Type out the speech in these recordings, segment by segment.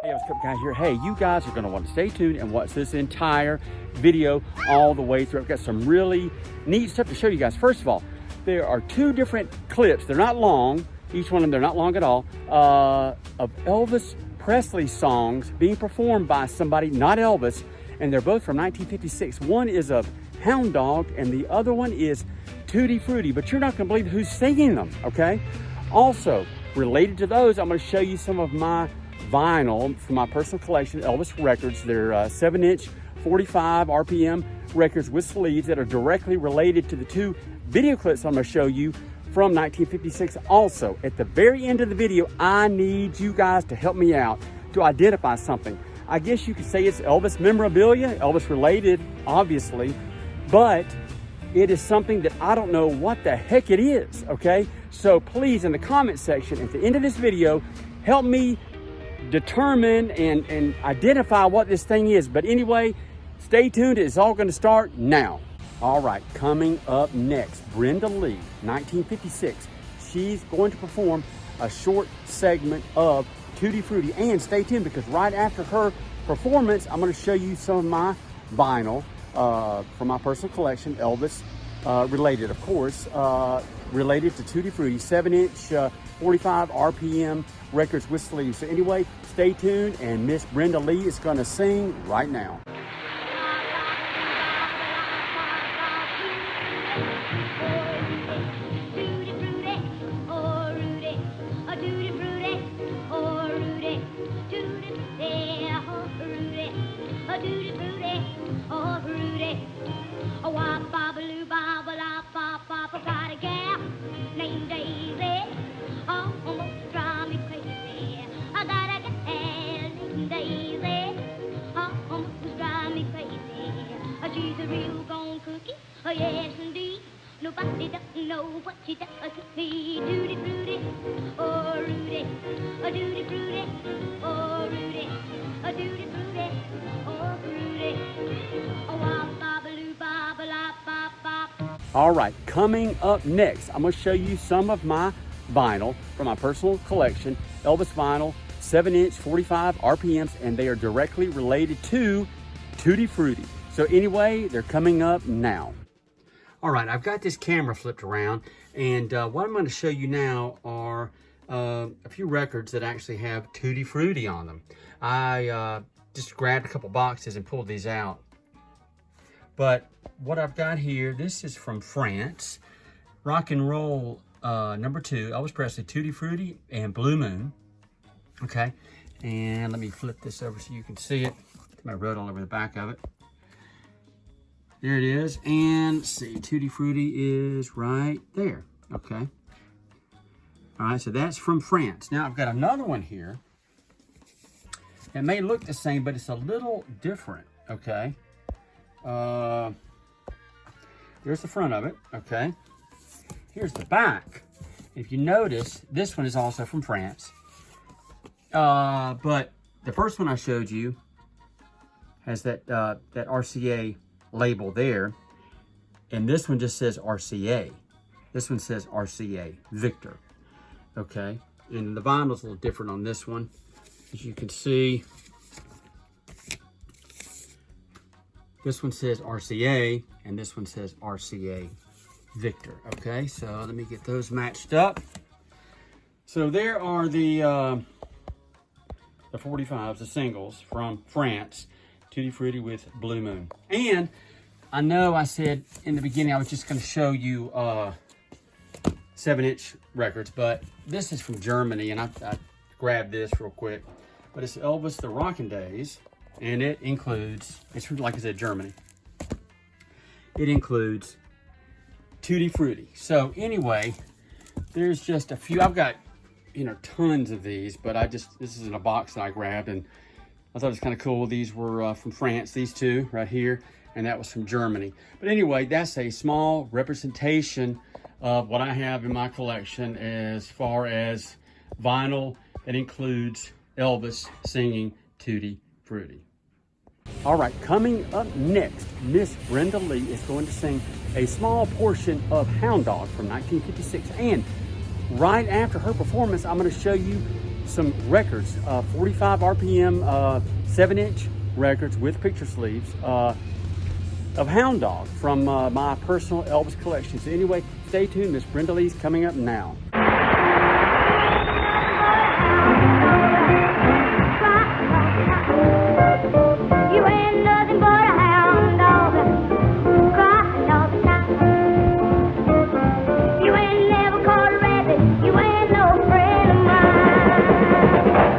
Hey, ElvisCupGuy here. Hey, you guys are going to want to stay tuned and watch this entire video all the way through. I've got some really neat stuff to show you guys. First of all, there are two different clips. They're not long. Each one of them, they're not long at all, of Elvis Presley songs being performed by somebody, not Elvis, and they're both from 1956. One is of Hound and the other one is Tutti Frutti, but you're not going to believe who's singing them, okay? Also, related to those, I'm going to show you some of my vinyl from my personal collection, Elvis records. They're 7-inch, 45 RPM records with sleeves that are directly related to the two video clips I'm going to show you from 1956. Also, at the very end of the video, I need you guys to help me out to identify something. I guess you could say it's Elvis memorabilia, Elvis related, obviously, but it is something that I don't know what the heck it is, okay? So please, in the comment section at the end of this video, help me determine and identify what this thing is. But anyway, stay tuned. It's all going to start now. All right, coming up next, Brenda Lee, 1956. She's going to perform a short segment of Tutti Frutti. And stay tuned, because right after her performance, I'm going to show you some of my vinyl from my personal collection, Elvis related, of course, related to Tutti Frutti, 7-inch, 45 RPM records with sleeves. So anyway, stay tuned, and Miss Brenda Lee is going to sing right now. Oh yes indeed, nobody doesn't know what she does to me. Tutti Frutti, oh Rudy, oh Tutti Frutti, oh Rudy, oh Tutti Frutti, oh Rudy, oh wop babaloo babala bop bop. All right, coming up next, I'm going to show you some of my vinyl from my personal collection, Elvis vinyl, 7-inch, 45 RPMs, and they are directly related to Tutti Frutti. So anyway, they're coming up now. All right, I've got this camera flipped around, and what I'm going to show you now are a few records that actually have Tutti Frutti on them. I just grabbed a couple boxes and pulled these out. But what I've got here, this is from France. Rock and Roll number 2, Elvis Presley, Tutti Frutti, and Blue Moon. Okay, and let me flip this over so you can see it. I wrote all over the back of it. There it is, and let's see, Tutti Frutti is right there, okay. All right, so that's from France. Now I've got another one here. It may look the same, but it's a little different, okay. There's the front of it, okay. Here's the back. If you notice, this one is also from France. But the first one I showed you has that RCA label there, and this one just says RCA. This one says RCA Victor. Okay, and the vinyl's a little different on this one. As you can see, this one says RCA and this one says RCA Victor. Okay, so let me get those matched up. So there are the 45s, the singles from France, Tutti Frutti with Blue Moon. And I know I said in the beginning I was just going to show you 7-inch records, but this is from Germany, and I grabbed this real quick. But it's Elvis the Rockin' Days, and it includes, it's from, like I said, Germany. It includes Tutti Frutti. So anyway, there's just a few. I've got, you know, tons of these, but this is in a box that I grabbed, and I thought it was kind of cool. These were from France, these two right here, and that was from Germany. But anyway, that's a small representation of what I have in my collection as far as vinyl that includes Elvis singing Tutti Frutti. All right, coming up next, Miss Brenda Lee is going to sing a small portion of Hound Dog from 1956. And right after her performance, I'm going to show you some records, 45 RPM, 7-inch records with picture sleeves of Hound Dog from my personal Elvis collection. So anyway, stay tuned. Miss Brenda Lee's coming up now. You ain't nothing but a hound dog, crying all the time. You ain't never caught a rabbit, you ain't no friend of mine.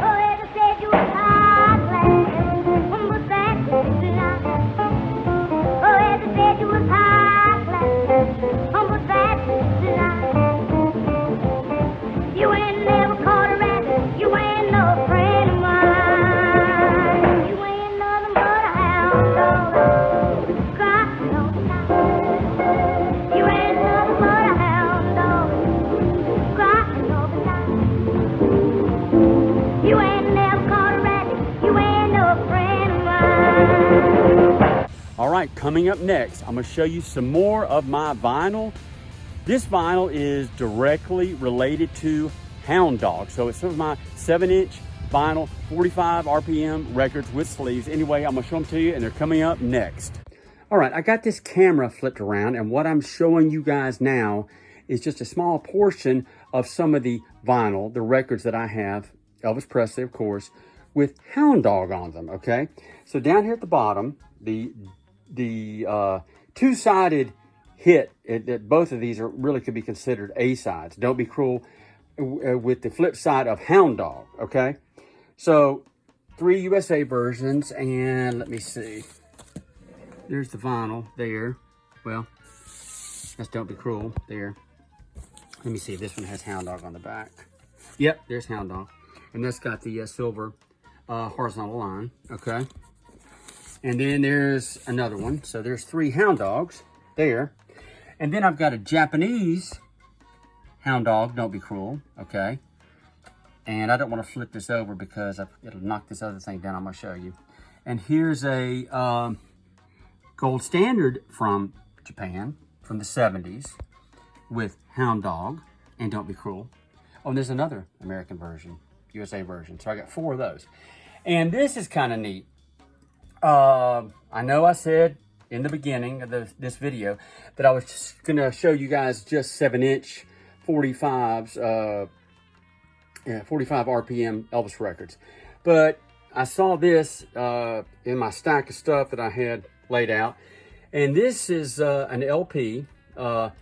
Oh, ever said you was high class, but that's a lie. Oh, ever said you was high class, but that's a lie. You ain't never caught a rabbit, you ain't no friend of mine. You ain't nothing but a hound dog, crying all the time. You ain't nothing but a hound dog, crying all the time. You ain't never caught a rabbit, you ain't no friend of mine. All right, coming up next, I'm gonna show you some more of my vinyl. This vinyl is directly related to Hound Dog. So it's some of my 7-inch vinyl, 45 RPM records with sleeves. Anyway, I'm gonna show them to you and they're coming up next. All right, I got this camera flipped around and what I'm showing you guys now is just a small portion of some of the vinyl, the records that I have, Elvis Presley, of course, with Hound Dog on them, okay? So down here at the bottom, the two-sided hit, that both of these are really could be considered A-sides. Don't Be Cruel with the flip side of Hound Dog, okay? So 3 USA versions, and let me see. There's the vinyl there. Well, that's Don't Be Cruel there. Let me see if this one has Hound Dog on the back. Yep, there's Hound Dog. And that's got the silver horizontal line, okay? And then there's another one. So there's 3 Hound Dogs there. And then I've got a Japanese Hound Dog, Don't Be Cruel, okay? And I don't want to flip this over because it'll knock this other thing down. I'm going to show you. And here's a gold standard from Japan from the 70s with Hound Dog and Don't Be Cruel. Oh, and there's another American version, USA version. So I got 4 of those. And this is kind of neat. I know I said in the beginning of this video that I was just going to show you guys just 7-inch 45s, 45 RPM Elvis records. But I saw this in my stack of stuff that I had laid out. And this is an LP from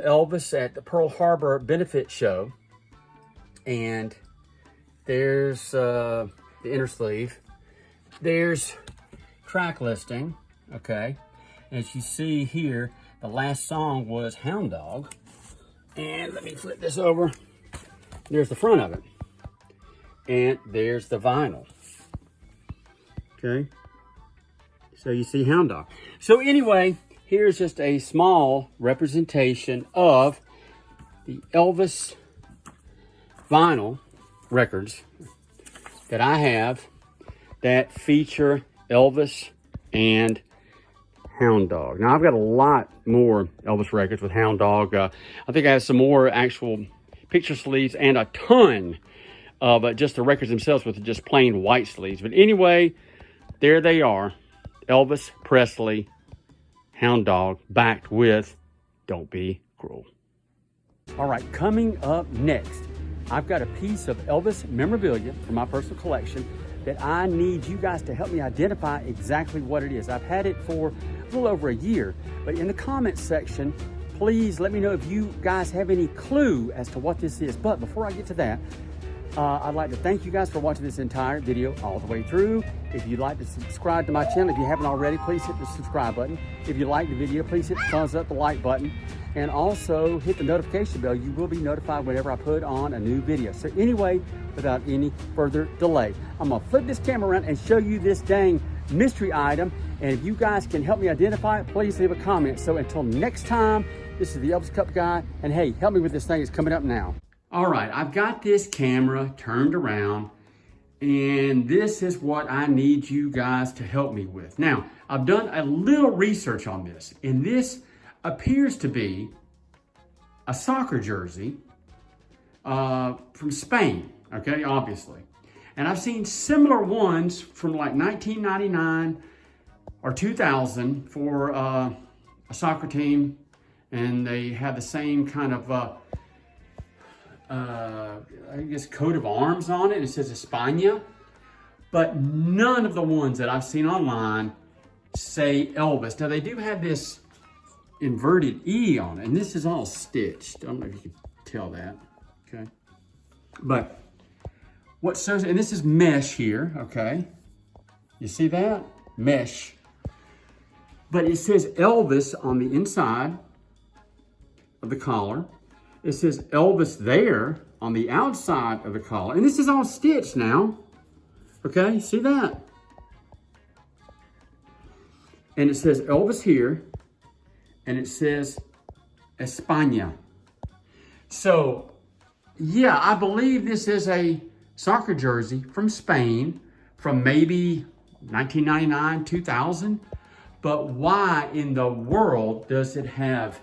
Elvis at the Pearl Harbor benefit show. And there's the inner sleeve. There's track listing, okay? As you see here, the last song was Hound Dog. And let me flip this over. There's the front of it. And there's the vinyl. Okay? So you see Hound Dog. So anyway, here's just a small representation of the Elvis vinyl records that I have that feature Elvis and Hound Dog. Now, I've got a lot more Elvis records with Hound Dog. I think I have some more actual picture sleeves and a ton of just the records themselves with just plain white sleeves. But anyway, there they are. Elvis Presley, Hound Dog, backed with Don't Be Cruel. All right, coming up next, I've got a piece of Elvis memorabilia from my personal collection that I need you guys to help me identify exactly what it is. I've had it for a little over a year, but in the comments section, please let me know if you guys have any clue as to what this is. But before I get to that, I'd like to thank you guys for watching this entire video all the way through. If you'd like to subscribe to my channel, if you haven't already, please hit the subscribe button. If you like the video, please hit the thumbs up, the like button, and also hit the notification bell. You will be notified whenever I put on a new video. So anyway, without any further delay, I'm gonna flip this camera around and show you this dang mystery item. And if you guys can help me identify it, please leave a comment. So until next time, this is the Elvis Cup Guy, and hey, help me with this thing. It's coming up now. All right, I've got this camera turned around, and this is what I need you guys to help me with. Now, I've done a little research on this, and this appears to be a soccer jersey from Spain, okay, obviously. And I've seen similar ones from like 1999 or 2000 for a soccer team, and they have the same kind of, I guess, coat of arms on it. It says España, but none of the ones that I've seen online say Elvis. Now they do have this inverted E on it, and this is all stitched. I don't know if you can tell that, okay? But what says, and this is mesh here, okay? You see that? Mesh. But it says Elvis on the inside of the collar. It says Elvis there on the outside of the collar. And this is all stitched now. Okay, see that? And it says Elvis here. And it says España. So, yeah, I believe this is a soccer jersey from Spain from maybe 1999, 2000. But why in the world does it have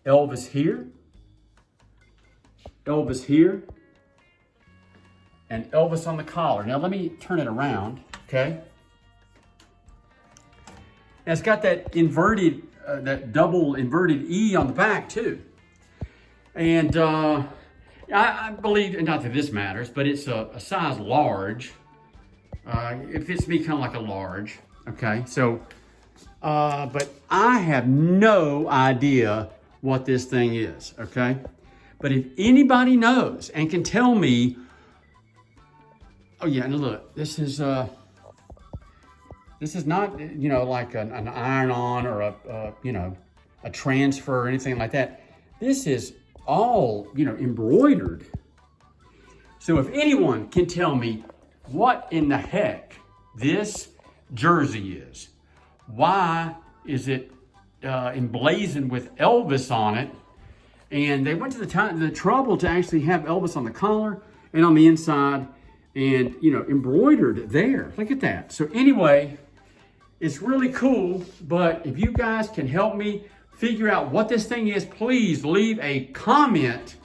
Elvis here, Elvis here, and Elvis on the collar? Now let me turn it around, okay? And it's got that inverted, that double inverted E on the back too. And I believe, not that this matters, but it's a size large. It fits me kind of like a large, okay? So, but I have no idea what this thing is, okay? But if anybody knows and can tell me, oh yeah, and look, this is not, you know, like an iron-on or a transfer or anything like that. This is all, you know, embroidered. So if anyone can tell me what in the heck this jersey is, why is it emblazoned with Elvis on it? And they went to the trouble to actually have Elvis on the collar and on the inside, and, you know, embroidered there. Look at that. So anyway, it's really cool, but if you guys can help me figure out what this thing is, please leave a comment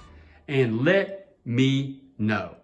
and let me know.